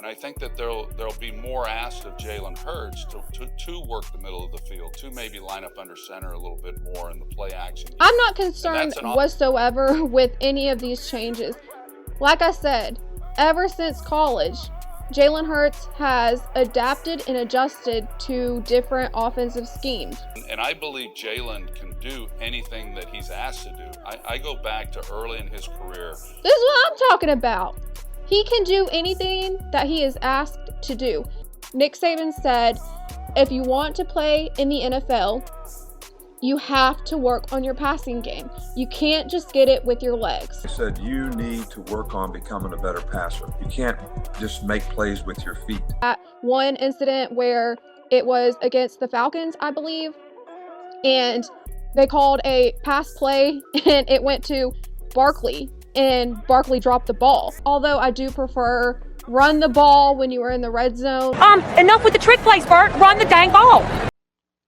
And I think that there'll be more asked of Jalen Hurts to work the middle of the field, to maybe line up under center a little bit more in the play action game. I'm not concerned whatsoever with any of these changes. Like I said, ever since college, Jalen Hurts has adapted and adjusted to different offensive schemes. And I believe Jalen can do anything that he's asked to do. I go back to early in his career. This is what I'm talking about. He can do anything that he is asked to do. Nick Saban said, if you want to play in the NFL, you have to work on your passing game. You can't just get it with your legs. He said you need to work on becoming a better passer. You can't just make plays with your feet. At one incident where it was against the Falcons, I believe, and they called a pass play and it went to Barkley, and Barkley dropped the ball. Although I do prefer run the ball when you are in the red zone. Enough with the trick plays, Bert. Run the dang ball.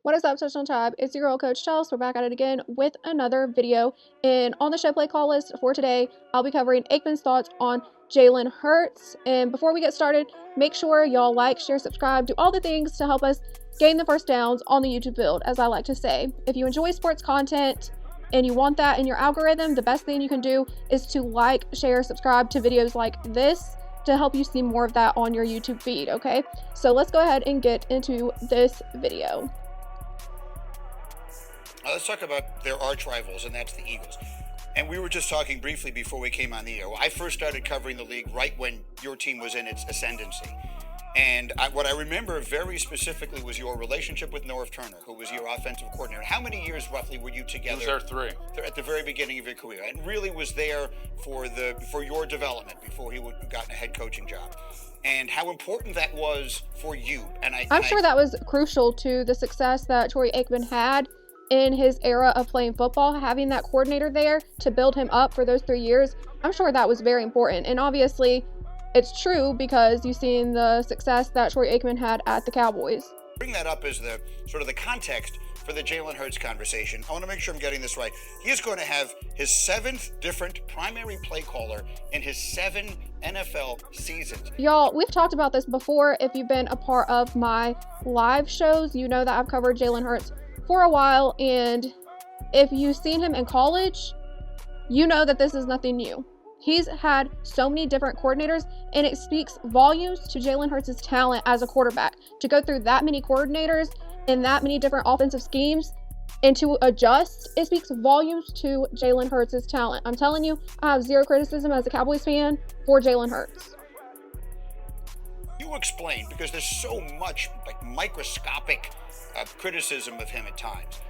What is up, Touchdown Tribe? It's your girl, Coach Chelsea. We're back at it again with another video. And on the show play call list for today, I'll be covering Aikman's thoughts on Jalen Hurts. And before we get started, make sure y'all like, share, subscribe, do all the things to help us gain the first downs on the YouTube build, as I like to say. If you enjoy sports content and you want that in your algorithm, the best thing you can do is to like, share, subscribe to videos like this to help you see more of that on your YouTube feed, okay? So let's go ahead and get into this video. Let's talk about their arch rivals, and that's the Eagles. And we were just talking briefly before we came on the air. I first started covering the league right when your team was in its ascendancy. And what I remember very specifically was your relationship with Norv Turner, who was your offensive coordinator. How many years roughly were you together? Was there 3. At the very beginning of your career, and really was there for your development before he would have gotten a head coaching job. And how important that was for you. And I'm sure that was crucial to the success that Troy Aikman had in his era of playing football. Having that coordinator there to build him up for those 3 years, I'm sure that was very important. And obviously, it's true because you've seen the success that Troy Aikman had at the Cowboys. Bring that up as the sort of the context for the Jalen Hurts conversation. I want to make sure I'm getting this right. He is going to have his 7th different primary play caller in his 7 NFL seasons. Y'all, we've talked about this before. If you've been a part of my live shows, you know that I've covered Jalen Hurts for a while, and if you've seen him in college, you know that this is nothing new. He's had so many different coordinators, and it speaks volumes to Jalen Hurts' talent as a quarterback. To go through that many coordinators and that many different offensive schemes and to adjust, it speaks volumes to Jalen Hurts' talent. I'm telling you, I have zero criticism as a Cowboys fan for Jalen Hurts. You explain, because there's so much like microscopic criticism of him at times.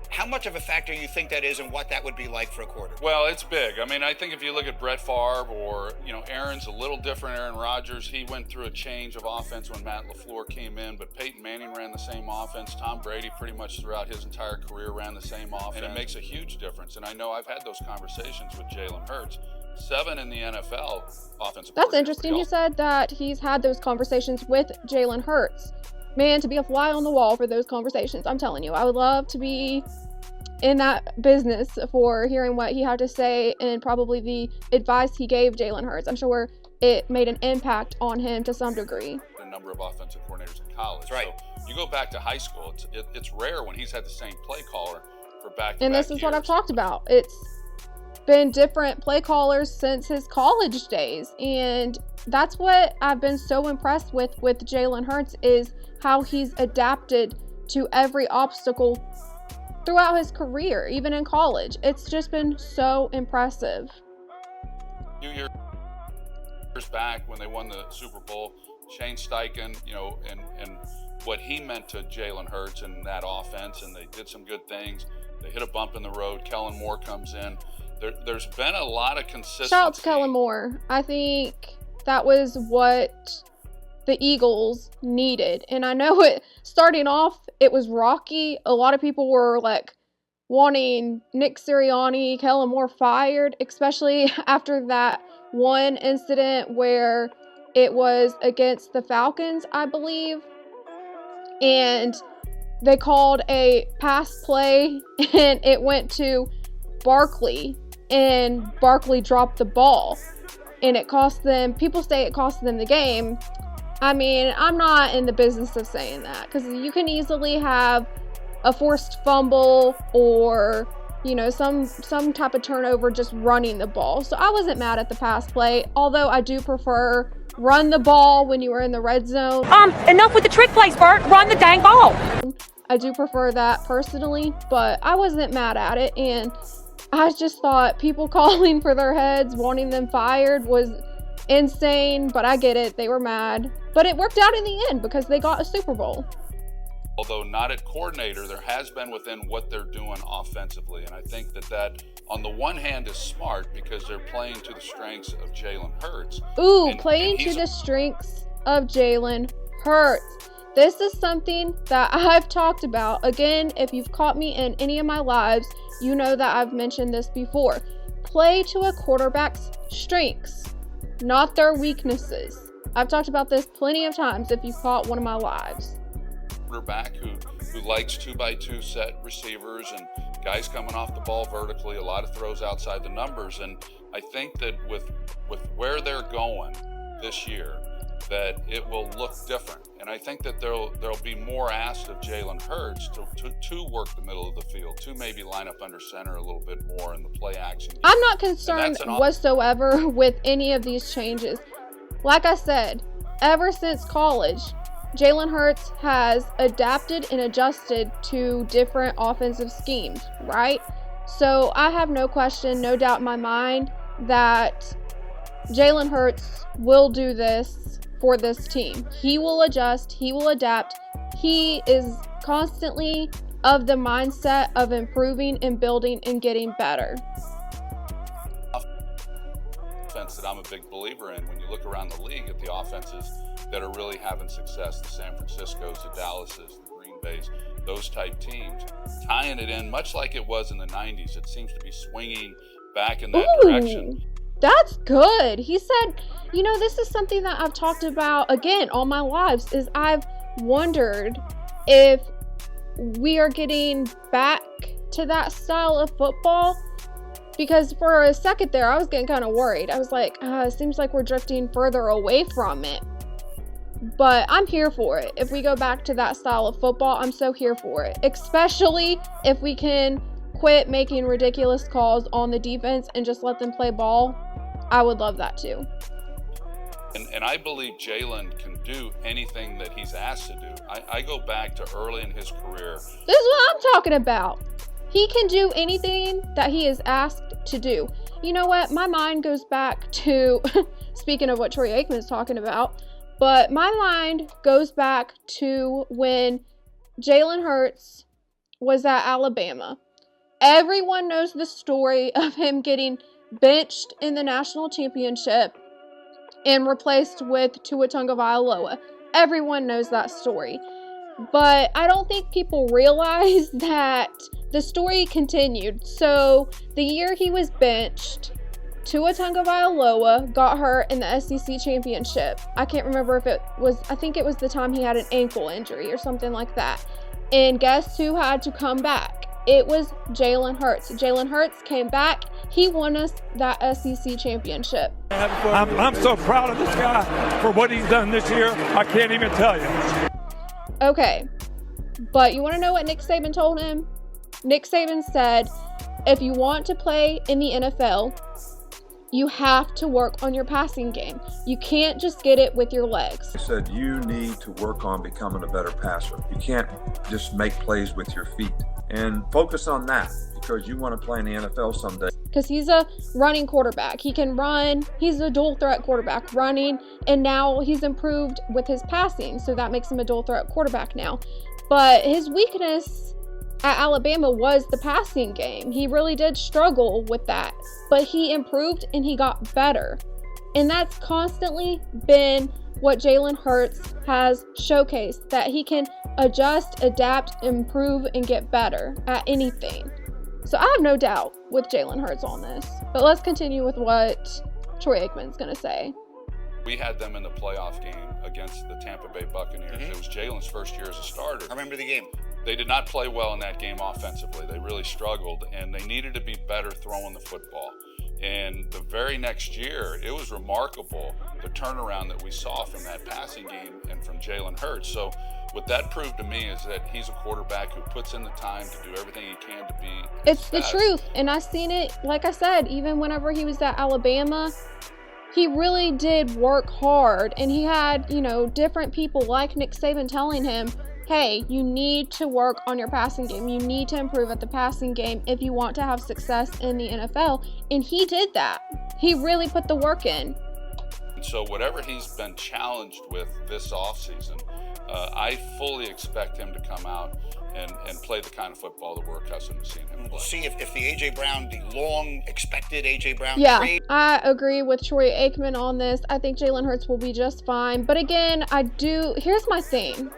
How much of a factor you think that is, and what that would be like for a quarterback? Well, it's big. I mean, I think if you look at Brett Favre or, Aaron's a little different. Aaron Rodgers, he went through a change of offense when Matt LaFleur came in, but Peyton Manning ran the same offense. Tom Brady pretty much throughout his entire career ran the same offense. And it makes a huge difference. And I know I've had those conversations with Jalen Hurts. 7 in the NFL offensive. That's interesting. He said that he's had those conversations with Jalen Hurts. Man, to be a fly on the wall for those conversations. I'm telling you, I would love to be in that business for hearing what he had to say and probably the advice he gave Jalen Hurts. I'm sure it made an impact on him to some degree. A number of offensive coordinators in college. Right. So you go back to high school, it's rare when he's had the same play caller for back-to-back And this is years. what I've talked about. It's been different play callers since his college days. And that's what I've been so impressed with Jalen Hurts, is how he's adapted to every obstacle throughout his career, even in college. It's just been so impressive. A few years back when they won the Super Bowl, Shane Steichen, and what he meant to Jalen Hurts and that offense, and they did some good things. They hit a bump in the road. Kellen Moore comes in. There's been a lot of consistency. Shout out to Kellen Moore. I think that was what the Eagles needed. And I know it starting off, it was rocky. A lot of people were like wanting Nick Sirianni, Kellen Moore fired, especially after that one incident where it was against the Falcons, I believe. And they called a pass play and it went to Barkley, and Barkley dropped the ball, and it cost them, people say it cost them the game. I mean, I'm not in the business of saying that, because you can easily have a forced fumble or, you know, some type of turnover just running the ball. So I wasn't mad at the pass play, although I do prefer run the ball when you were in the red zone. Enough with the trick plays, Bert. Run the dang ball. I do prefer that personally, but I wasn't mad at it, and I just thought people calling for their heads, wanting them fired was insane, but I get it. They were mad, but it worked out in the end because they got a Super Bowl. Although not at coordinator, there has been within what they're doing offensively. And I think that on the one hand is smart because they're playing to the strengths of Jalen Hurts. Ooh, playing to the strengths of Jalen Hurts. This is something that I've talked about. Again, if you've caught me in any of my lives, you know that I've mentioned this before. Play to a quarterback's strengths, not their weaknesses. I've talked about this plenty of times if you've caught one of my lives. Quarterback who likes 2x2 set receivers and guys coming off the ball vertically, a lot of throws outside the numbers. And I think that with where they're going this year, that it will look different. And I think that there'll be more asked of Jalen Hurts to work the middle of the field, to maybe line up under center a little bit more in the play action game. I'm not concerned whatsoever with any of these changes. Like I said, ever since college, Jalen Hurts has adapted and adjusted to different offensive schemes, right? So I have no question, no doubt in my mind that Jalen Hurts will do this for this team. He will adjust, he will adapt. He is constantly of the mindset of improving and building and getting better. Offense that I'm a big believer in. When you look around the league at the offenses that are really having success, the San Franciscos, the Dallases, the Green Bays, those type teams, tying it in much like it was in the 90s. It seems to be swinging back in that direction. That's good. He said, you know, this is something that I've talked about again all my lives, is I've wondered if we are getting back to that style of football, because for a second there I was getting kind of worried. I was like, it seems like we're drifting further away from it. But I'm here for it. If we go back to that style of football, I'm so here for it. Especially if we can quit making ridiculous calls on the defense and just let them play ball. I would love that too. And I believe Jalen can do anything that he's asked to do. I go back to early in his career. This is what I'm talking about. He can do anything that he is asked to do. You know what? My mind goes back to, speaking of what Troy Aikman is talking about, but my mind goes back to when Jalen Hurts was at Alabama. Everyone knows the story of him getting benched in the national championship and replaced with Tua Tagovailoa. Everyone knows that story. But I don't think people realize that the story continued. So the year he was benched, Tua Tagovailoa got hurt in the SEC championship. I can't remember if I think it was the time he had an ankle injury or something like that. And guess who had to come back? It was Jalen Hurts. Jalen Hurts came back. He won us that SEC championship. I'm so proud of this guy for what he's done this year. I can't even tell you. Okay, but you want to know what Nick Saban told him? Nick Saban said, if you want to play in the NFL, you have to work on your passing game. You can't just get it with your legs. He said you need to work on becoming a better passer. You can't just make plays with your feet. And focus on that, because you want to play in the NFL someday. Because he's a running quarterback. He can run. He's a dual threat quarterback, running. And now he's improved with his passing. So that makes him a dual threat quarterback now. But his weakness at Alabama was the passing game. He really did struggle with that. But he improved and he got better. And that's constantly been what Jalen Hurts has showcased, that he can adjust, adapt, improve, and get better at anything. So I have no doubt with Jalen Hurts on this. But let's continue with what Troy Aikman's going to say. We had them in the playoff game against the Tampa Bay Buccaneers. It was Jalen's first year as a starter. I remember the game. They did not play well in that game offensively. They really struggled, and they needed to be better throwing the football. And the very next year, it was remarkable, the turnaround that we saw from that passing game and from Jalen Hurts. So what that proved to me is that he's a quarterback who puts in the time to do everything he can to be It's the truth. And I seen it, like I said, even whenever he was at Alabama, he really did work hard. And he had, you know, different people like Nick Saban telling him, hey, you need to work on your passing game. You need to improve at the passing game if you want to have success in the NFL. And he did that. He really put the work in. And so whatever he's been challenged with this offseason, I fully expect him to come out and play the kind of football that we're accustomed to seeing him play. We'll see if the A.J. Brown, the long expected A.J. Brown trade. I agree with Troy Aikman on this. I think Jalen Hurts will be just fine. But again, here's my thing.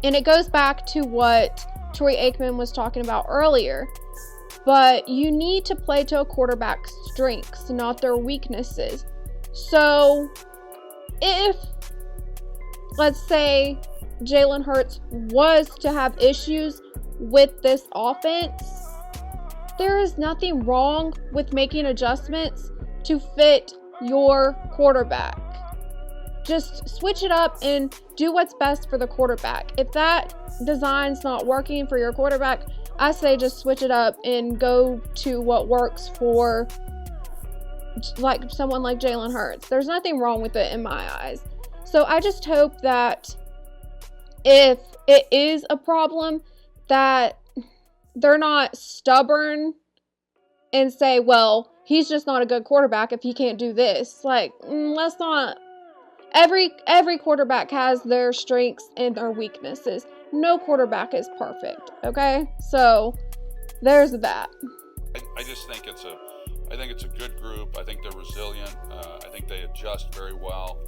And it goes back to what Troy Aikman was talking about earlier. But you need to play to a quarterback's strengths, not their weaknesses. So if, let's say, Jalen Hurts was to have issues with this offense, there is nothing wrong with making adjustments to fit your quarterback. Just switch it up and do what's best for the quarterback. If that design's not working for your quarterback, I say just switch it up and go to what works for like someone like Jalen Hurts. There's nothing wrong with it in my eyes. So I just hope that if it is a problem, that they're not stubborn and say, well, he's just not a good quarterback if he can't do this. Like, let's not. Every quarterback has their strengths and their weaknesses. No quarterback is perfect, okay? So there's that. I just think it's a good group. I think they're resilient. I think they adjust very well.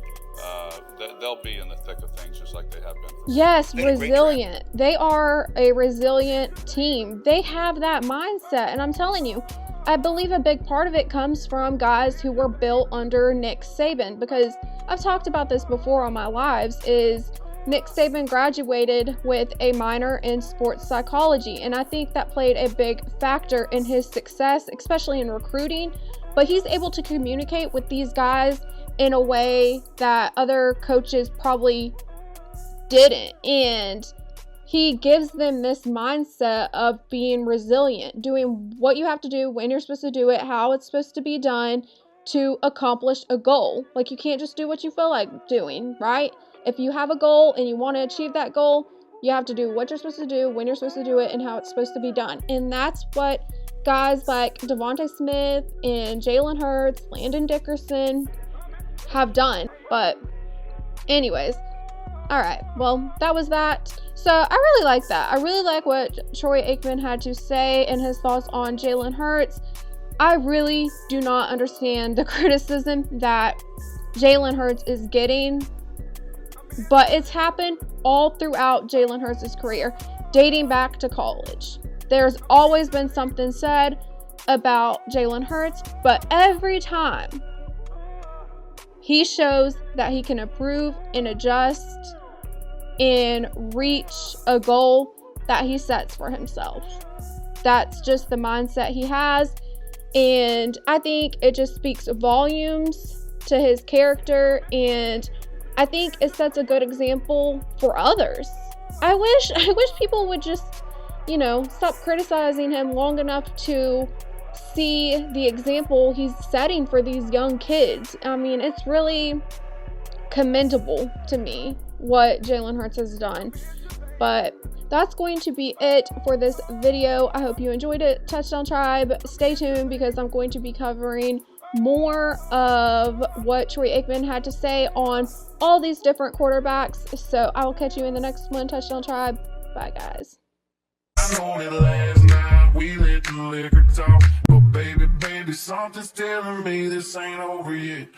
They'll be in the thick of things just like they have been. Yes, resilient. They are a resilient team. They have that mindset, and I'm telling you, I believe a big part of it comes from guys who were built under Nick Saban, because I've talked about this before on my lives, is Nick Saban graduated with a minor in sports psychology, and I think that played a big factor in his success, especially in recruiting. But he's able to communicate with these guys in a way that other coaches probably didn't, and he gives them this mindset of being resilient, doing what you have to do, when you're supposed to do it, how it's supposed to be done to accomplish a goal. Like, you can't just do what you feel like doing, right? If you have a goal and you want to achieve that goal, you have to do what you're supposed to do, when you're supposed to do it, and how it's supposed to be done. And that's what guys like Devontae Smith and Jalen Hurts, Landon Dickerson have done. But anyways, all right, well, that was that. So I really like that. I really like what Troy Aikman had to say and his thoughts on Jalen Hurts. I really do not understand the criticism that Jalen Hurts is getting, but it's happened all throughout Jalen Hurts' career, dating back to college. There's always been something said about Jalen Hurts, but every time he shows that he can improve and adjust and reach a goal that he sets for himself. That's just the mindset he has, and I think it just speaks volumes to his character, and I think it sets a good example for others. I wish people would just, stop criticizing him long enough to see the example he's setting for these young kids. I mean, it's really commendable to me what Jalen Hurts has done. But that's going to be it for this video. I hope you enjoyed it. Touchdown Tribe, stay tuned, because I'm going to be covering more of what Troy Aikman had to say on all these different quarterbacks. So I will catch you in the next one. Touchdown Tribe. Bye, guys. I know that last night we let the liquor talk, but baby, something's telling me this ain't over yet.